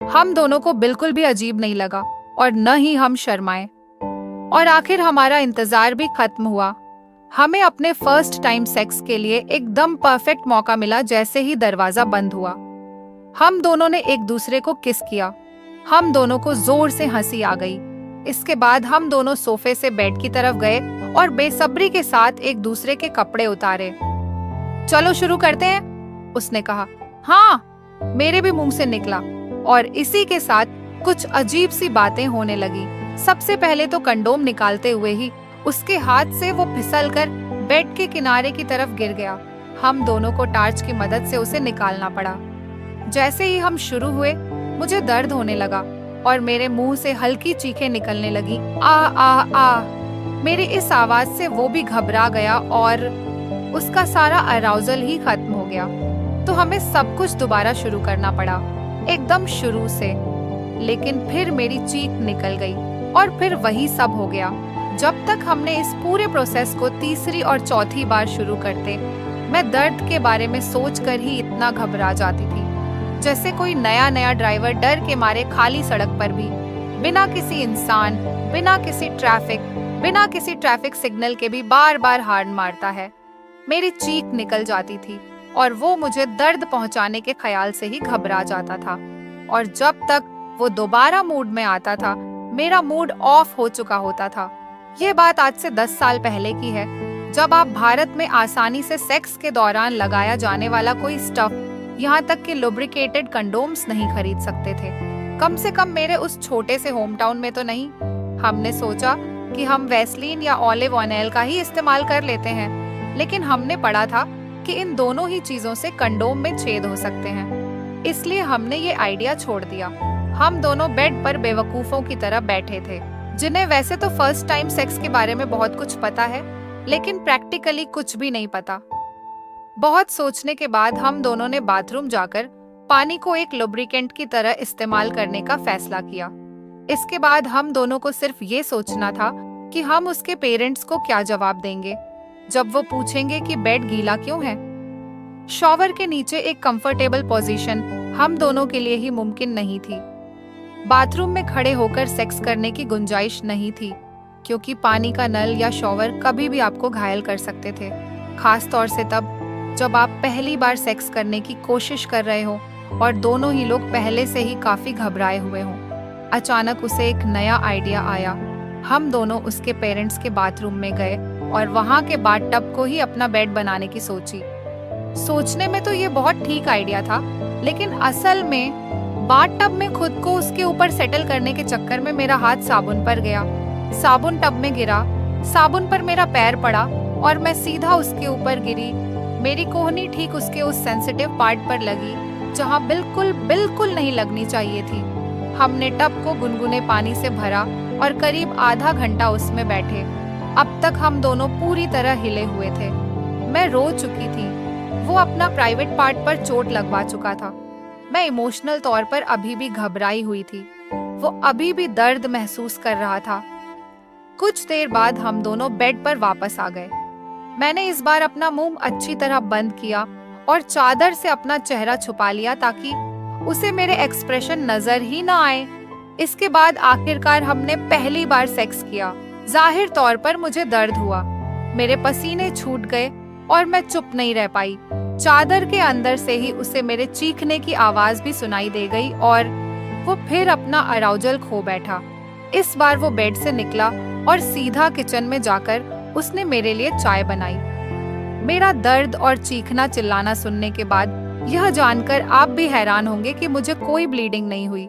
हम दोनों को बिल्कुल भी अजीब नहीं लगा और न ही हम शर्माए। और आखिर हमारा इंतजार भी खत्म हुआ। हमें अपने फर्स्ट टाइम सेक्स के लिए एकदम परफेक्ट मौका मिला। जैसे ही दरवाजा बंद हुआ, हम दोनों ने एक दूसरे को किस किया। हम दोनों को जोर से हंसी आ गई। इसके बाद हम दोनों सोफे से बेड की तरफ गए और बेसब्री के साथ एक दूसरे के कपड़े उतारे। चलो शुरू करते हैं, उसने कहा। हाँ, मेरे भी मुंह से निकला। और इसी के साथ कुछ अजीब सी बातें होने लगी। सबसे पहले तो कंडोम निकालते हुए ही उसके हाथ से वो फिसलकर बेड के किनारे की तरफ गिर गया। हम दोनों को टार्च की मदद से उसे निकालना पड़ा। जैसे ही हम शुरू हुए, मुझे दर्द होने लगा और मेरे मुंह से हल्की चीखें निकलने लगी। आ आ आ। मेरी इस आवाज से वो भी घबरा गया और उसका सारा अराउजल ही खत्म हो गया। तो हमें सब कुछ दोबारा शुरू करना पड़ा, एकदम शुरू से। लेकिन फिर मेरी चीख निकल गई और फिर वही सब हो गया। जब तक हमने इस पूरे प्रोसेस को तीसरी और चौथी बार शुरू करते, मैं दर्द के बारे में सोचकर ही इतना घबरा जाती थी, जैसे कोई नया नया ड्राइवर डर के मारे खाली सड़क पर भी बिना किसी इंसान, बिना किसी ट्रैफिक सिग्नल के भी बार बार हॉर्न मारता है। मेरी चीख निकल जाती थी और वो मुझे दर्द पहुंचाने के ख्याल से ही घबरा जाता था। और जब तक वो दोबारा मूड में आता था, मेरा मूड ऑफ हो चुका होता था। ये बात आज से 10 साल पहले की है, जब आप भारत में आसानी से सेक्स के दौरान लगाया जाने वाला कोई स्टफ, यहाँ तक कि लुब्रिकेटेड कंडोम्स नहीं खरीद सकते थे। कम से कम मेरे उस छोटे से होम टाउन में तो नहीं। हमने सोचा कि हम वैसलीन या ऑलिव ऑयल का ही इस्तेमाल कर लेते हैं, लेकिन हमने पढ़ा था कि इन दोनों ही चीजों से कंडोम में छेद हो सकते हैं। इसलिए हमने ये आइडिया छोड़ दिया। हम दोनों बेड पर बेवकूफों की तरह बैठे थे, जिन्हें वैसे तो फर्स्ट टाइम सेक्स के बारे में बहुत कुछ पता है, लेकिन प्रैक्टिकली कुछ भी नहीं पता। बहुत सोचने के बाद हम दोनों ने बाथरूम जाकर पानी को एक लुब्रिकेंट की तरह इस्तेमाल करने का फैसला किया। इसके बाद हम दोनों को सिर्फ ये सोचना था कि हम उसके पेरेंट्स को क्या जवाब देंगे जब वो पूछेंगे कि बेड गीला क्यों है। शॉवर के नीचे एक कंफर्टेबल पोजीशन हम दोनों के लिए ही मुमकिन नहीं थी। बाथरूम में खड़े होकर सेक्स करने की गुंजाइश नहीं थी, क्योंकि पानी का नल या शॉवर कभी भी आपको घायल कर सकते थे, खास तौर से तब जब आप पहली बार सेक्स करने की कोशिश कर रहे हो और दोनों ही लोग पहले से ही काफी घबराए हुए हों। अचानक उसे एक नया आइडिया आया। हम दोनों उसके पेरेंट्स के बाथरूम में गए और वहां के बाथटब को ही अपना बेड बनाने की सोची। सोचने में तो ये बहुत ठीक आइडिया था, लेकिन असल में बाथटब में खुद को उसके ऊपर सेटल करने के चक्कर में मेरा हाथ साबुन पर गया। साबुन टब में गिरा, साबुन पर मेरा पैर पड़ा और मैं सीधा उसके ऊपर गिरी। मेरी कोहनी ठीक उसके उस सेंसिटिव पार्ट पर लगी जहां बिल्कुल नहीं लगनी चाहिए थी। हमने टब को गुनगुने पानी से भरा और करीब आधा घंटा उसमें बैठे। अब तक हम दोनों पूरी तरह हिले हुए थे। मैं रो चुकी थी, वो अपना प्राइवेट पार्ट पर चोट लगवा चुका था। मैं इमोशनल तौर पर अभी भी घबराई हुई थी, वो अभी भी दर्द महसूस कर रहा था। कुछ देर बाद हम दोनों बेड पर वापस आ गए। मैंने इस बार अपना मुंह अच्छी तरह बंद किया और चादर से अपना चेहरा छुपा लिया ताकि उसे मेरे एक्सप्रेशन नजर ही ना आए। इसके बाद आखिरकार हमने पहली बार सेक्स किया। जाहिर तौर पर मुझे दर्द हुआ, मेरे पसीने छूट गए और मैं चुप नहीं रह पाई। चादर के अंदर से ही उसे मेरे चीखने की आवाज भी सुनाई दे गई और वो फिर अपना अराउजल खो बैठा। इस बार वो बेड से निकला और सीधा किचन में जाकर उसने मेरे लिए चाय बनाई। मेरा दर्द और चीखना चिल्लाना सुनने के बाद यह जानकर आप भी हैरान होंगे कि मुझे कोई ब्लीडिंग नहीं हुई,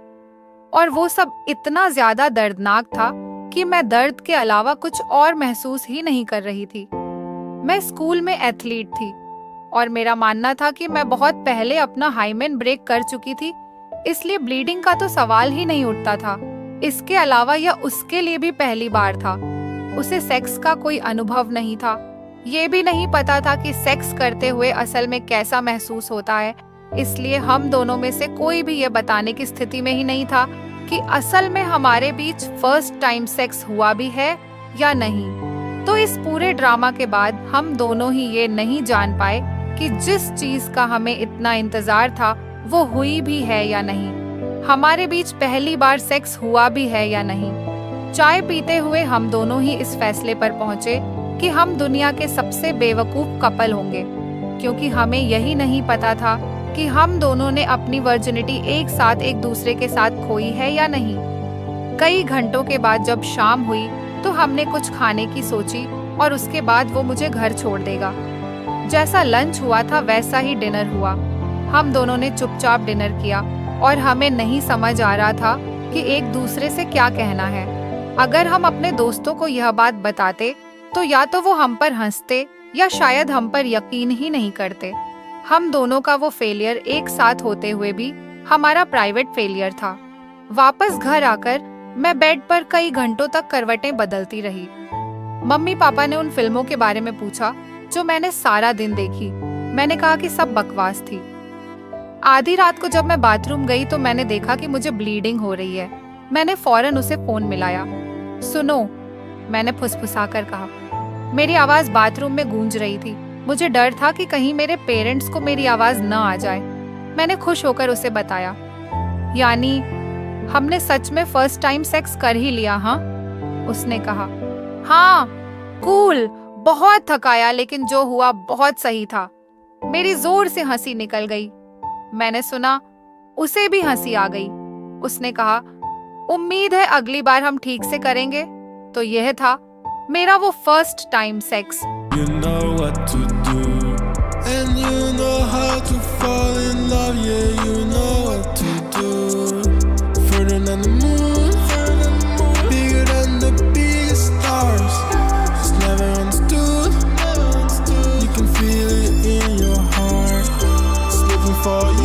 और वो सब इतना ज्यादा दर्दनाक था कि मैं दर्द के अलावा कुछ और महसूस ही नहीं कर रही थी। मैं स्कूल में एथलीट थी और मेरा मानना था कि मैं बहुत पहले अपना हाइमेन ब्रेक कर चुकी थी, इसलिए ब्लीडिंग का तो सवाल ही नहीं उठता था। इसके अलावा यह उसके लिए भी पहली बार था। उसे सेक्स का कोई अनुभव नहीं था, ये भी नहीं पता था कि सेक्स करते हुए असल में कैसा महसूस होता है। इसलिए हम दोनों में से कोई भी ये बताने की स्थिति में ही नहीं था कि असल में हमारे बीच फर्स्ट टाइम सेक्स हुआ भी है या नहीं। तो इस पूरे ड्रामा के बाद हम दोनों ही ये नहीं जान पाए कि जिस चीज का हमें इतना इंतजार था वो हुई भी है या नहीं। हमारे बीच पहली बार सेक्स हुआ भी है या नहीं। चाय पीते हुए हम दोनों ही इस फैसले पर पहुंचे कि हम दुनिया के सबसे बेवकूफ कपल होंगे, क्योंकि हमें यही नहीं पता था कि हम दोनों ने अपनी वर्जिनिटी एक साथ एक दूसरे के साथ खोई है या नहीं। कई घंटों के बाद जब शाम हुई तो हमने कुछ खाने की सोची और उसके बाद वो मुझे घर छोड़ देगा। जैसा लंच हुआ था वैसा ही डिनर हुआ। हम दोनों ने चुपचाप डिनर किया और हमें नहीं समझ आ रहा था कि एक दूसरे से क्या कहना है। अगर हम अपने दोस्तों को यह बात बताते तो या तो वो हम पर हंसते या शायद हम पर यकीन ही नहीं करते। हम दोनों का वो फेलियर एक साथ होते हुए भी हमारा प्राइवेट फेलियर था। वापस घर आकर मैं बेड पर कई घंटों तक करवटें बदलती रही। मम्मी पापा ने उन फिल्मों के बारे में पूछा जो मैंने सारा दिन देखी। मैंने कहा कि सब बकवास थी। आधी रात को जब मैं बाथरूम गई तो मैंने देखा कि मुझे ब्लीडिंग हो रही है। मैंने फौरन उसे फोन मिलाया। सुनो, मैंने फुसफुसाकर कहा। मेरी आवाज बाथरूम में गूंज रही थी। मुझे डर था कि कहीं मेरे पेरेंट्स को मेरी आवाज न आ जाए। मैंने खुश होकर उसे बताया, यानी हमने सच में फर्स्ट टाइम सेक्स कर ही लिया। हाँ, उसने कहा। हाँ, कूल, बहुत थकाया, लेकिन जो हुआ बहुत सही था। मेरी जोर से हंसी निकल गई। मैंने सुना उसे भी हंसी आ गई। उसने कहा, उम्मीद है अगली बार हम ठीक से करेंगे। तो यह था मेरा वो first time sex. You know what to do, and you know how to fall in love, yeah.